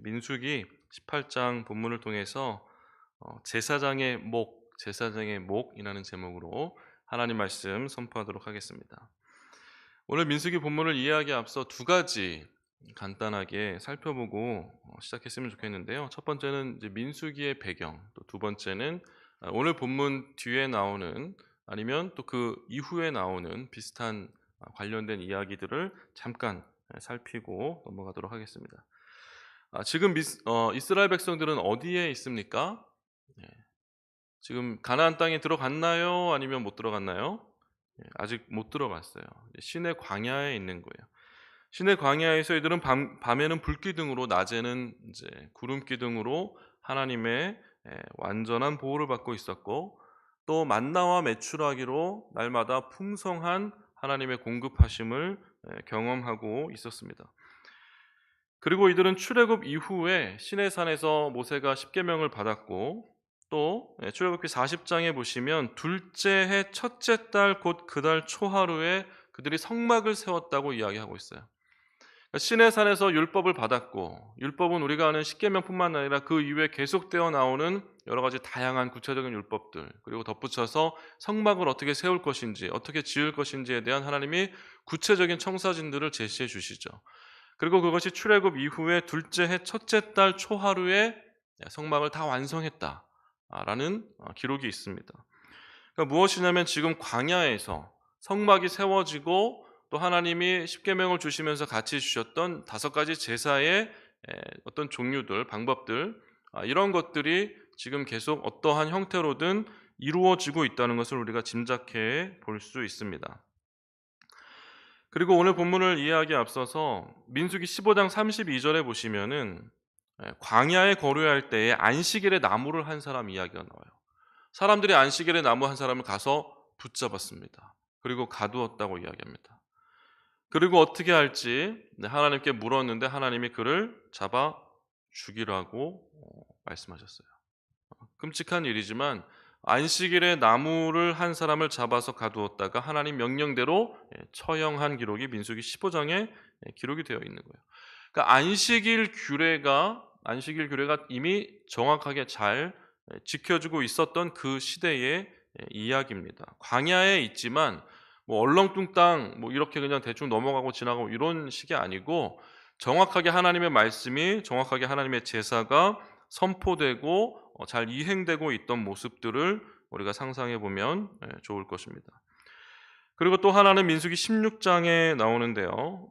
민수기 18장 본문을 통해서 제사장의 목이라는 제목으로 하나님 말씀 선포하도록 하겠습니다. 오늘 민수기 본문을 이해하기에 앞서 두 가지 간단하게 살펴보고 시작했으면 좋겠는데요. 첫 번째는 이제 민수기의 배경, 또 두 번째는 오늘 본문 뒤에 나오는 아니면 또 그 이후에 나오는 비슷한 관련된 이야기들을 잠깐 살피고 넘어가도록 하겠습니다. 지금 이스라엘 백성들은 어디에 있습니까? 예. 지금 가나안 땅에 들어갔나요? 아니면 못 들어갔나요? 아직 못 들어갔어요. 시내 광야에 있는 거예요. 시내 광야에서 이들은 밤에는 불기둥으로, 낮에는 이제 구름기둥으로 하나님의 완전한 보호를 받고 있었고, 또 만나와 메추라기로 날마다 풍성한 하나님의 공급하심을 경험하고 있었습니다. 그리고 이들은 출애굽 이후에 시내산에서 모세가 십계명을 받았고, 또 출애굽기 40장에 보시면 둘째 해 첫째 달 곧 그 달 초하루에 그들이 성막을 세웠다고 이야기하고 있어요. 그러니까 시내산에서 율법을 받았고, 율법은 우리가 아는 십계명뿐만 아니라 그 이후에 계속되어 나오는 여러 가지 다양한 구체적인 율법들, 그리고 덧붙여서 성막을 어떻게 세울 것인지, 어떻게 지을 것인지에 대한 하나님이 구체적인 청사진들을 제시해 주시죠. 그리고 그것이 출애굽 이후에 둘째 해 첫째 달 초하루에 성막을 다 완성했다라는 기록이 있습니다. 그러니까 무엇이냐면 지금 광야에서 성막이 세워지고, 또 하나님이 십계명을 주시면서 같이 주셨던 다섯 가지 제사의 어떤 종류들, 방법들, 이런 것들이 지금 계속 어떠한 형태로든 이루어지고 있다는 것을 우리가 짐작해 볼 수 있습니다. 그리고 오늘 본문을 이해하기에 앞서서 민수기 15장 32절에 보시면은 광야에 거류할 때에 안식일에 나무를 한 사람 이야기가 나와요. 사람들이 안식일에 나무 한 사람을 가서 붙잡았습니다. 그리고 가두었다고 이야기합니다. 그리고 어떻게 할지 하나님께 물었는데 하나님이 그를 잡아 죽이라고 말씀하셨어요. 끔찍한 일이지만 안식일에 나무를 한 사람을 잡아서 가두었다가 하나님 명령대로 처형한 기록이 민수기 15장에 기록이 되어 있는 거예요. 그러니까 안식일 규례가 이미 정확하게 잘 지켜지고 있었던 그 시대의 이야기입니다. 광야에 있지만 뭐 얼렁뚱땅 뭐 이렇게 그냥 대충 넘어가고 지나가고 이런 식이 아니고, 정확하게 하나님의 말씀이, 정확하게 하나님의 제사가 선포되고 잘 이행되고 있던 모습들을 우리가 상상해 보면 좋을 것입니다. 그리고 또 하나는 민수기 16장에 나오는데요.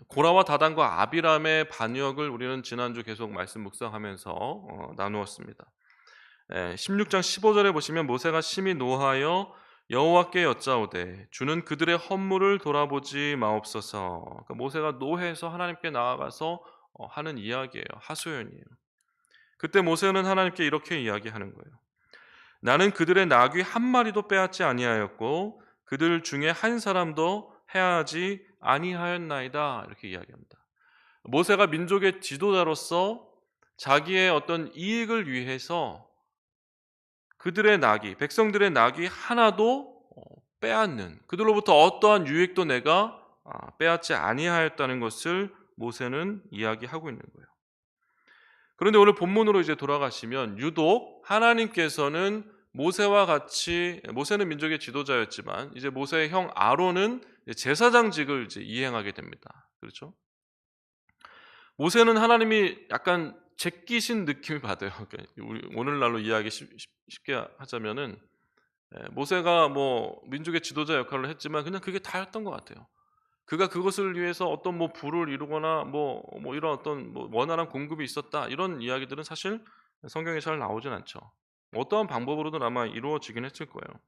고라와 다단과 아비람의 반역을 우리는 지난주 계속 말씀 묵상하면서 나누었습니다. 16장 15절에 보시면 모세가 심히 노하여 여호와께 여짜오되 주는 그들의 허물을 돌아보지 마옵소서. 그러니까 모세가 노해서 하나님께 나아가서 하는 이야기예요. 하소연이에요. 그때 모세는 하나님께 이렇게 이야기하는 거예요. 나는 그들의 나귀 한 마리도 빼앗지 아니하였고 그들 중에 한 사람도 해하지 아니하였나이다. 이렇게 이야기합니다. 모세가 민족의 지도자로서 자기의 어떤 이익을 위해서 그들의 나귀, 백성들의 나귀 하나도 빼앗는, 그들로부터 어떠한 유익도 내가 빼앗지 아니하였다는 것을 모세는 이야기하고 있는 거예요. 그런데 오늘 본문으로 이제 돌아가시면 유독 하나님께서는 모세와 같이, 모세는 민족의 지도자였지만 이제 모세의 형 아론은 제사장직을 이제 이행하게 됩니다. 그렇죠? 모세는 하나님이 약간 제끼신 느낌이 받아요. 그러니까 우리 오늘날로 이해하기 쉽게 하자면은 모세가 뭐 민족의 지도자 역할을 했지만 그냥 그게 다였던 것 같아요. 그가 그것을 위해서 어떤 뭐 부를 이루거나 뭐 이런 어떤 뭐 원활한 공급이 있었다, 이런 이야기들은 사실 성경에 잘 나오진 않죠. 어떠한 방법으로든 아마 이루어지긴 했을 거예요.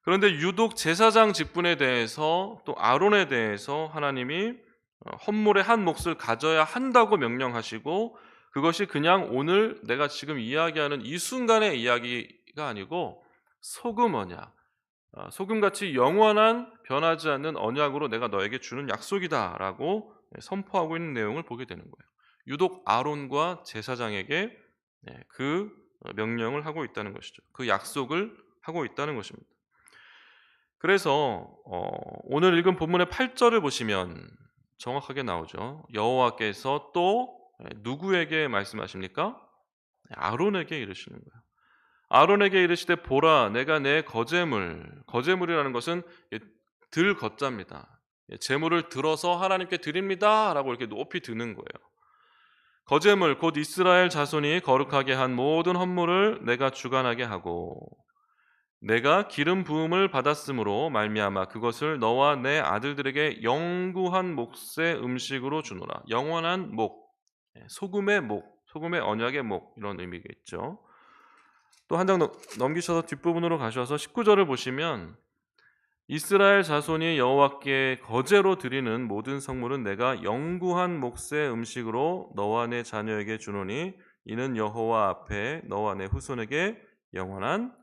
그런데 유독 제사장 직분에 대해서, 또 아론에 대해서 하나님이 헌물의 한 몫을 가져야 한다고 명령하시고, 그것이 그냥 오늘 내가 지금 이야기하는 이 순간의 이야기가 아니고 소금 언약, 소금같이 영원한 변하지 않는 언약으로 내가 너에게 주는 약속이다라고 선포하고 있는 내용을 보게 되는 거예요. 유독 아론과 제사장에게 그 명령을 하고 있다는 것이죠. 그 약속을 하고 있다는 것입니다. 그래서 오늘 읽은 본문의 8절을 보시면 정확하게 나오죠. 여호와께서 또 누구에게 말씀하십니까? 아론에게 이르시는 거예요. 아론에게 이르시되 보라 내가 내 거제물이라는 것은 들거자입니다. 제물을 들어서 하나님께 드립니다라고 이렇게 높이 드는 거예요. 거제물 곧 이스라엘 자손이 거룩하게 한 모든 헌물을 내가 주관하게 하고 내가 기름 부음을 받았으므로 말미암아 그것을 너와 내 아들들에게 영구한 몫의 음식으로 주노라. 영원한 목, 소금의 목, 소금의 언약의 목 이런 의미겠죠. 또 한 장 넘기셔서 뒷부분으로 가셔서 19절을 보시면 이스라엘 자손이 여호와께 거제로 드리는 모든 성물은 내가 영구한 몫의 음식으로 너와 내 자녀에게 주노니 이는 여호와 앞에 너와 내 후손에게 영원한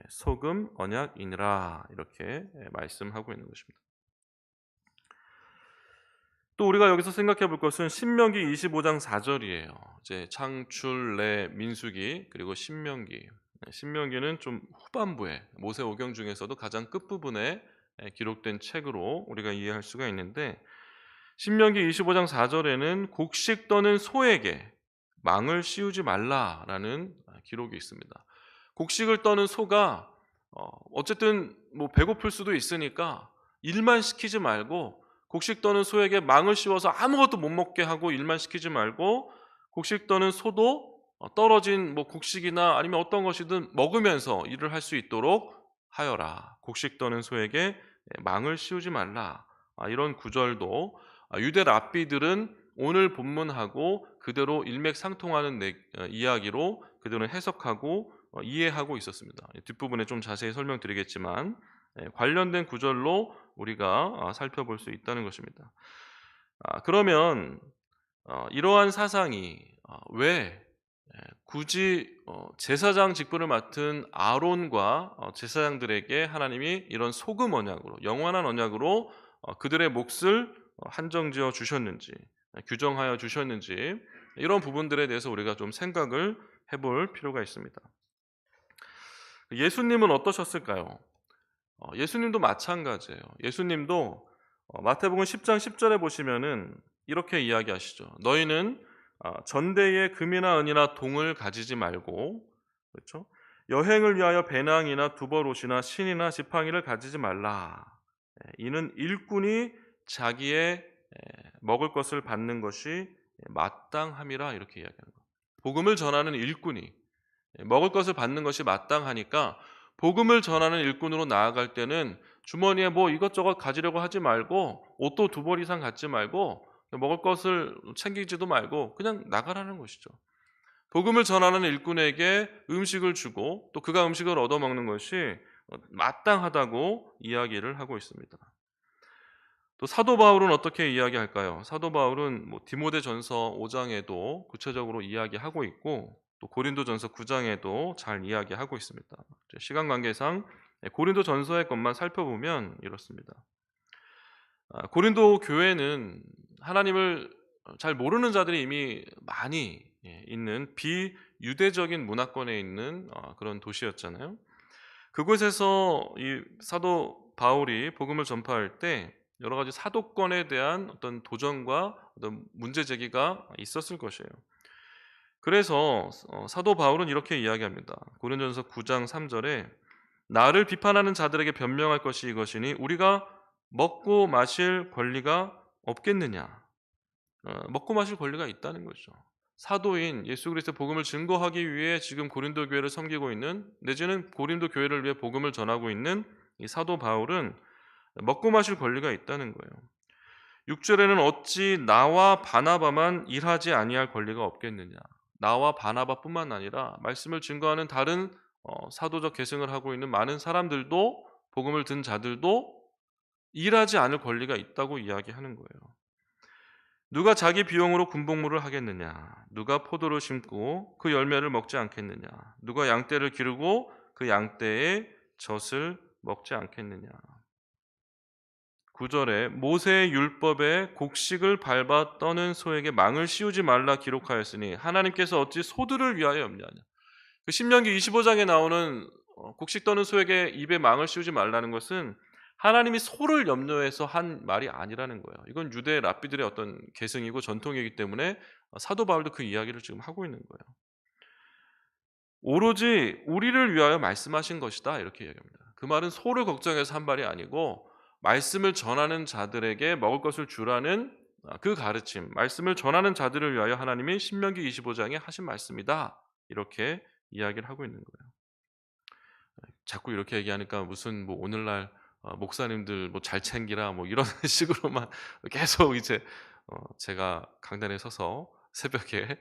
소금 언약이니라 이렇게 말씀하고 있는 것입니다. 또 우리가 여기서 생각해 볼 것은 신명기 25장 4절이에요. 이제 창출, 내, 민수기 그리고 신명기. 신명기는 좀 후반부에 모세오경 중에서도 가장 끝부분에 기록된 책으로 우리가 이해할 수가 있는데 신명기 25장 4절에는 곡식 떠는 소에게 망을 씌우지 말라라는 기록이 있습니다. 곡식을 떠는 소가 어쨌든 뭐 배고플 수도 있으니까 일만 시키지 말고 곡식 떠는 소에게 망을 씌워서 아무것도 못 먹게 하고 일만 시키지 말고 곡식 떠는 소도 떨어진 뭐 곡식이나 아니면 어떤 것이든 먹으면서 일을 할 수 있도록 하여라. 곡식 떠는 소에게 망을 씌우지 말라. 이런 구절도 유대 랍비들은 오늘 본문하고 그대로 일맥상통하는 이야기로 그대로 해석하고 이해하고 있었습니다. 뒷부분에 좀 자세히 설명드리겠지만 관련된 구절로 우리가 살펴볼 수 있다는 것입니다. 그러면 이러한 사상이 왜 굳이 제사장 직분을 맡은 아론과 제사장들에게 하나님이 이런 소금 언약으로 영원한 언약으로 그들의 몫을 한정지어 주셨는지 규정하여 주셨는지 이런 부분들에 대해서 우리가 좀 생각을 해볼 필요가 있습니다. 예수님은 어떠셨을까요? 예수님도 마찬가지예요. 예수님도 마태복음 10장 10절에 보시면은 이렇게 이야기하시죠. 너희는 전대에 금이나 은이나 동을 가지지 말고, 그렇죠? 여행을 위하여 배낭이나 두벌옷이나 신이나 지팡이를 가지지 말라. 이는 일꾼이 자기의 먹을 것을 받는 것이 마땅함이라 이렇게 이야기하는 거예요. 복음을 전하는 일꾼이 먹을 것을 받는 것이 마땅하니까 복음을 전하는 일꾼으로 나아갈 때는 주머니에 뭐 이것저것 가지려고 하지 말고 옷도 2벌 이상 갖지 말고 먹을 것을 챙기지도 말고 그냥 나가라는 것이죠. 복음을 전하는 일꾼에게 음식을 주고 또 그가 음식을 얻어먹는 것이 마땅하다고 이야기를 하고 있습니다. 또 사도 바울은 어떻게 이야기할까요? 사도 바울은 디모데전서 5장에도 구체적으로 이야기하고 있고 또 고린도전서 9장에도 잘 이야기하고 있습니다. 시간 관계상 고린도전서의 것만 살펴보면 이렇습니다. 고린도 교회는 하나님을 잘 모르는 자들이 이미 많이 있는 비유대적인 문화권에 있는 그런 도시였잖아요. 그곳에서 이 사도 바울이 복음을 전파할 때 여러 가지 사도권에 대한 어떤 도전과 어떤 문제 제기가 있었을 것이에요. 그래서 사도 바울은 이렇게 이야기합니다. 고린도전서 9장 3절에 나를 비판하는 자들에게 변명할 것이 이것이니 우리가 먹고 마실 권리가 없겠느냐. 먹고 마실 권리가 있다는 거죠. 사도인 예수 그리스도의 복음을 증거하기 위해 지금 고린도 교회를 섬기고 있는 내지는 고린도 교회를 위해 복음을 전하고 있는 이 사도 바울은 먹고 마실 권리가 있다는 거예요. 6절에는 어찌 나와 바나바만 일하지 아니할 권리가 없겠느냐. 나와 바나바뿐만 아니라 말씀을 증거하는 다른 사도적 계승을 하고 있는 많은 사람들도 복음을 든 자들도 일하지 않을 권리가 있다고 이야기하는 거예요. 누가 자기 비용으로 군복무를 하겠느냐? 누가 포도를 심고 그 열매를 먹지 않겠느냐? 누가 양떼를 기르고 그 양떼의 젖을 먹지 않겠느냐? 9절에 모세의 율법에 곡식을 밟아 떠는 소에게 망을 씌우지 말라 기록하였으니 하나님께서 어찌 소들을 위하여 염려하냐. 그 신명기 25장에 나오는 곡식 떠는 소에게 입에 망을 씌우지 말라는 것은 하나님이 소를 염려해서 한 말이 아니라는 거예요. 이건 유대 랍비들의 어떤 계승이고 전통이기 때문에 사도 바울도 그 이야기를 지금 하고 있는 거예요. 오로지 우리를 위하여 말씀하신 것이다 이렇게 이야기합니다. 그 말은 소를 걱정해서 한 말이 아니고 말씀을 전하는 자들에게 먹을 것을 주라는 그 가르침, 말씀을 전하는 자들을 위하여 하나님이 신명기 25장에 하신 말씀이다 이렇게 이야기를 하고 있는 거예요. 자꾸 이렇게 얘기하니까 무슨 뭐 오늘날 목사님들 뭐 잘 챙기라 뭐 이런 식으로만 계속 이제 제가 강단에 서서 새벽에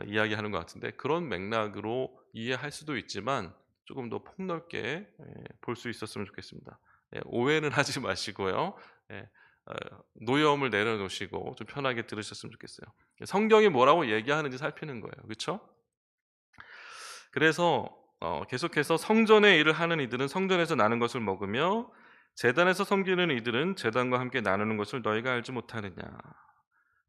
이야기하는 것 같은데, 그런 맥락으로 이해할 수도 있지만 조금 더 폭넓게 볼 수 있었으면 좋겠습니다. 오해는 하지 마시고요. 예, 노여움을 내려놓으시고 좀 편하게 들으셨으면 좋겠어요. 성경이 뭐라고 얘기하는지 살피는 거예요. 그렇죠? 그래서 계속해서 성전의 일을 하는 이들은 성전에서 나는 것을 먹으며 제단에서 섬기는 이들은 제단과 함께 나누는 것을 너희가 알지 못하느냐.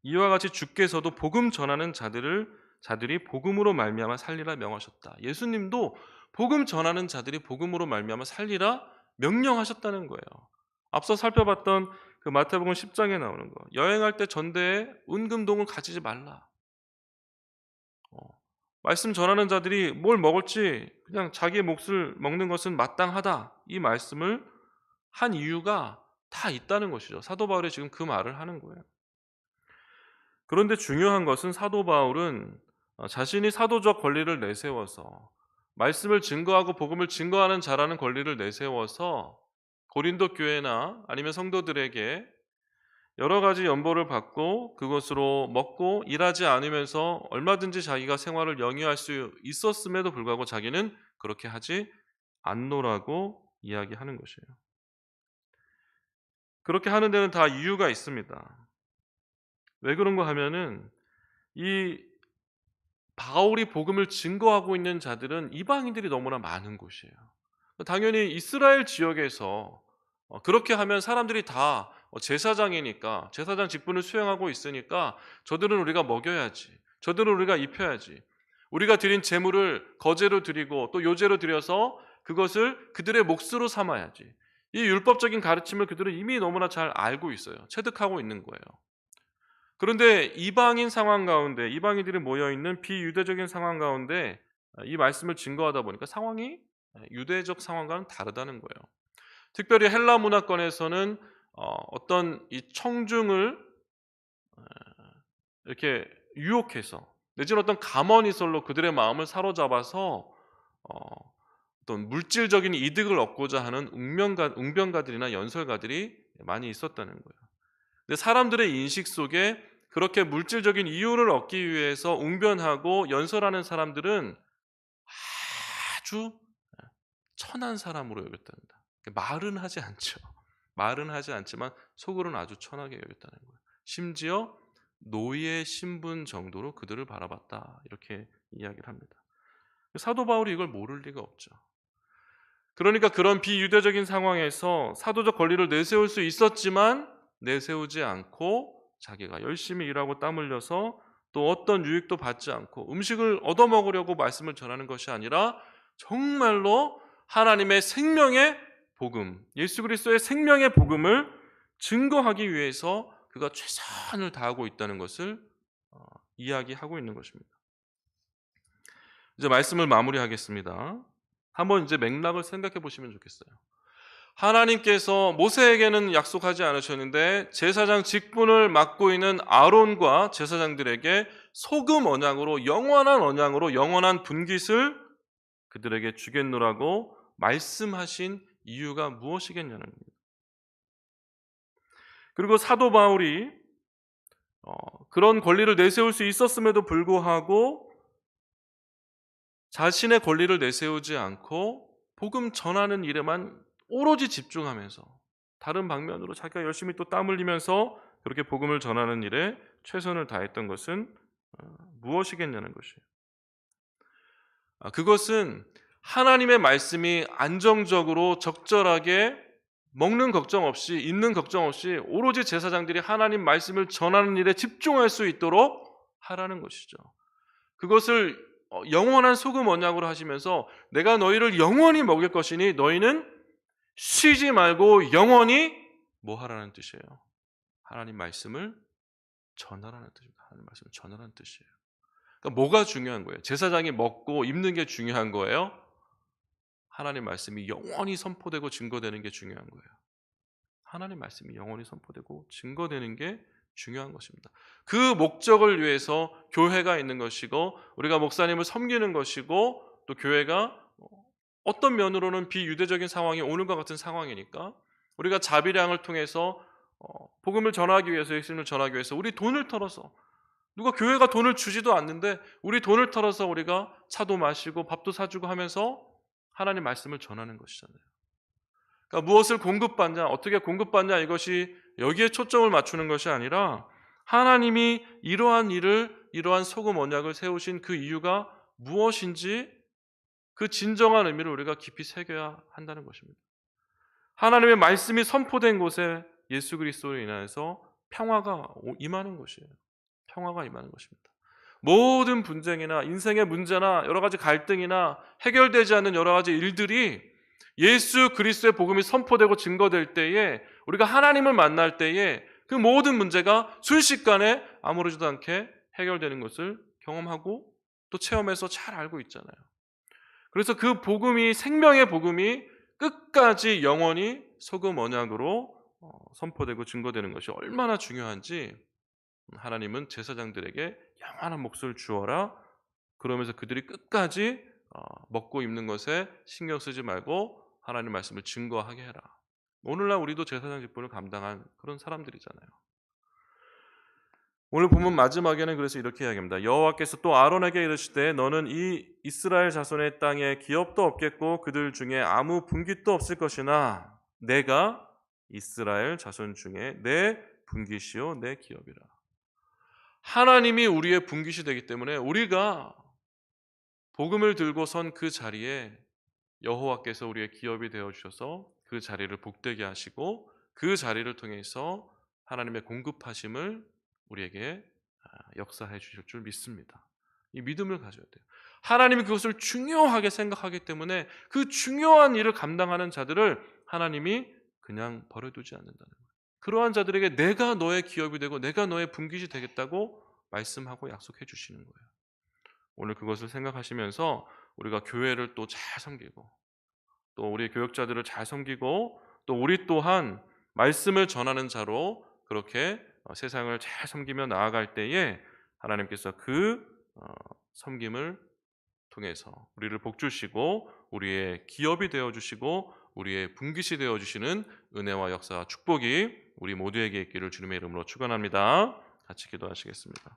이와 같이 주께서도 복음 전하는 자들이 복음으로 말미암아 살리라 명하셨다. 예수님도 복음 전하는 자들이 복음으로 말미암아 살리라 명령하셨다는 거예요. 앞서 살펴봤던 그 마태복음 10장에 나오는 거. 여행할 때 전대에 은금동을 가지지 말라. 말씀 전하는 자들이 뭘 먹을지 그냥 자기의 몫을 먹는 것은 마땅하다. 이 말씀을 한 이유가 다 있다는 것이죠. 사도 바울이 지금 그 말을 하는 거예요. 그런데 중요한 것은 사도 바울은 자신이 사도적 권리를 내세워서 말씀을 증거하고 복음을 증거하는 자라는 권리를 내세워서 고린도 교회나 아니면 성도들에게 여러 가지 연보를 받고 그것으로 먹고 일하지 않으면서 얼마든지 자기가 생활을 영위할 수 있었음에도 불구하고 자기는 그렇게 하지 않노라고 이야기하는 것이에요. 그렇게 하는 데는 다 이유가 있습니다. 왜 그런가 하면은 이 바울이 복음을 증거하고 있는 자들은 이방인들이 너무나 많은 곳이에요. 당연히 이스라엘 지역에서 그렇게 하면 사람들이 다 제사장이니까 제사장 직분을 수행하고 있으니까 저들은 우리가 먹여야지, 저들은 우리가 입혀야지, 우리가 드린 제물을 거제로 드리고 또 요제로 드려서 그것을 그들의 몫으로 삼아야지. 이 율법적인 가르침을 그들은 이미 너무나 잘 알고 있어요. 체득하고 있는 거예요. 그런데 이방인 상황 가운데, 이방인들이 모여있는 비유대적인 상황 가운데 이 말씀을 증거하다 보니까 상황이 유대적 상황과는 다르다는 거예요. 특별히 헬라 문화권에서는 어떤 이 청중을 이렇게 유혹해서 내지는 어떤 가머니설로 그들의 마음을 사로잡아서 어떤 물질적인 이득을 얻고자 하는 웅변가들이나 연설가들이 많이 있었다는 거예요. 근데 사람들의 인식 속에 그렇게 물질적인 이유를 얻기 위해서 웅변하고 연설하는 사람들은 아주 천한 사람으로 여겼답니다. 말은 하지 않죠. 말은 하지 않지만 속으로는 아주 천하게 여겼다는 거예요. 심지어 노예 신분 정도로 그들을 바라봤다. 이렇게 이야기를 합니다. 사도 바울이 이걸 모를 리가 없죠. 그러니까 그런 비유대적인 상황에서 사도적 권리를 내세울 수 있었지만 내세우지 않고 자기가 열심히 일하고 땀 흘려서 또 어떤 유익도 받지 않고 음식을 얻어먹으려고 말씀을 전하는 것이 아니라 정말로 하나님의 생명의 복음, 예수 그리스도의 생명의 복음을 증거하기 위해서 그가 최선을 다하고 있다는 것을 이야기하고 있는 것입니다. 이제 말씀을 마무리하겠습니다. 한번 이제 맥락을 생각해 보시면 좋겠어요. 하나님께서 모세에게는 약속하지 않으셨는데 제사장 직분을 맡고 있는 아론과 제사장들에게 소금 언약으로 영원한 분깃을 그들에게 주겠노라고 말씀하신 이유가 무엇이겠냐는 겁니다. 그리고 사도 바울이 그런 권리를 내세울 수 있었음에도 불구하고 자신의 권리를 내세우지 않고 복음 전하는 일에만 오로지 집중하면서 다른 방면으로 자기가 열심히 또 땀 흘리면서 그렇게 복음을 전하는 일에 최선을 다했던 것은 무엇이겠냐는 것이에요. 그것은 하나님의 말씀이 안정적으로 적절하게 먹는 걱정 없이 입는 걱정 없이 오로지 제사장들이 하나님 말씀을 전하는 일에 집중할 수 있도록 하라는 것이죠. 그것을 영원한 소금 언약으로 하시면서 내가 너희를 영원히 먹일 것이니 너희는 쉬지 말고 영원히 뭐 하라는 뜻이에요? 하나님 말씀을 전하라는 뜻입니다. 하나님 말씀을 전하라는 뜻이에요. 그러니까 뭐가 중요한 거예요? 제사장이 먹고 입는 게 중요한 거예요? 하나님 말씀이 영원히 선포되고 증거되는 게 중요한 거예요. 하나님 말씀이 영원히 선포되고 증거되는 게 중요한 것입니다. 그 목적을 위해서 교회가 있는 것이고 우리가 목사님을 섬기는 것이고 또 교회가 어떤 면으로는 비유대적인 상황이 오늘과 같은 상황이니까 우리가 자비량을 통해서 복음을 전하기 위해서 예수님을 전하기 위해서 우리 돈을 털어서 누가 교회가 돈을 주지도 않는데 우리 돈을 털어서 우리가 차도 마시고 밥도 사주고 하면서 하나님 말씀을 전하는 것이잖아요. 그러니까 무엇을 공급받냐, 어떻게 공급받냐 이것이 여기에 초점을 맞추는 것이 아니라 하나님이 이러한 일을, 이러한 소금 언약을 세우신 그 이유가 무엇인지 그 진정한 의미를 우리가 깊이 새겨야 한다는 것입니다. 하나님의 말씀이 선포된 곳에 예수 그리스도로 인하여서 평화가 임하는 것이에요. 평화가 임하는 것입니다. 모든 분쟁이나 인생의 문제나 여러 가지 갈등이나 해결되지 않는 여러 가지 일들이 예수 그리스도의 복음이 선포되고 증거될 때에 우리가 하나님을 만날 때에 그 모든 문제가 순식간에 아무렇지도 않게 해결되는 것을 경험하고 또 체험해서 잘 알고 있잖아요. 그래서 그 복음이 생명의 복음이 끝까지 영원히 소금 언약으로 선포되고 증거되는 것이 얼마나 중요한지 하나님은 제사장들에게 영원한 몫을 주어라. 그러면서 그들이 끝까지 먹고 입는 것에 신경 쓰지 말고 하나님 말씀을 증거하게 해라. 오늘날 우리도 제사장 직분을 감당한 그런 사람들이잖아요. 오늘 본문 마지막에는 그래서 이렇게 이야기합니다. 여호와께서 또 아론에게 이르시되 너는 이 이스라엘 자손의 땅에 기업도 없겠고 그들 중에 아무 분깃도 없을 것이나 내가 이스라엘 자손 중에 내 분깃이요 내 기업이라. 하나님이 우리의 분깃이 되기 때문에 우리가 복음을 들고 선 그 자리에 여호와께서 우리의 기업이 되어 주셔서 그 자리를 복되게 하시고 그 자리를 통해서 하나님의 공급하심을 우리에게 역사해 주실 줄 믿습니다. 이 믿음을 가져야 돼요. 하나님이 그것을 중요하게 생각하기 때문에 그 중요한 일을 감당하는 자들을 하나님이 그냥 버려두지 않는다는 거예요. 그러한 자들에게 내가 너의 기업이 되고 내가 너의 분깃이 되겠다고 말씀하고 약속해 주시는 거예요. 오늘 그것을 생각하시면서 우리가 교회를 또 잘 섬기고 또 우리 교역자들을 잘 섬기고 또 우리 또한 말씀을 전하는 자로 그렇게 세상을 잘 섬기며 나아갈 때에 하나님께서 그 섬김을 통해서 우리를 복주시고 우리의 기업이 되어주시고 우리의 분깃이 되어주시는 은혜와 역사와 축복이 우리 모두에게 있기를 주님의 이름으로 축원합니다. 같이 기도하시겠습니다.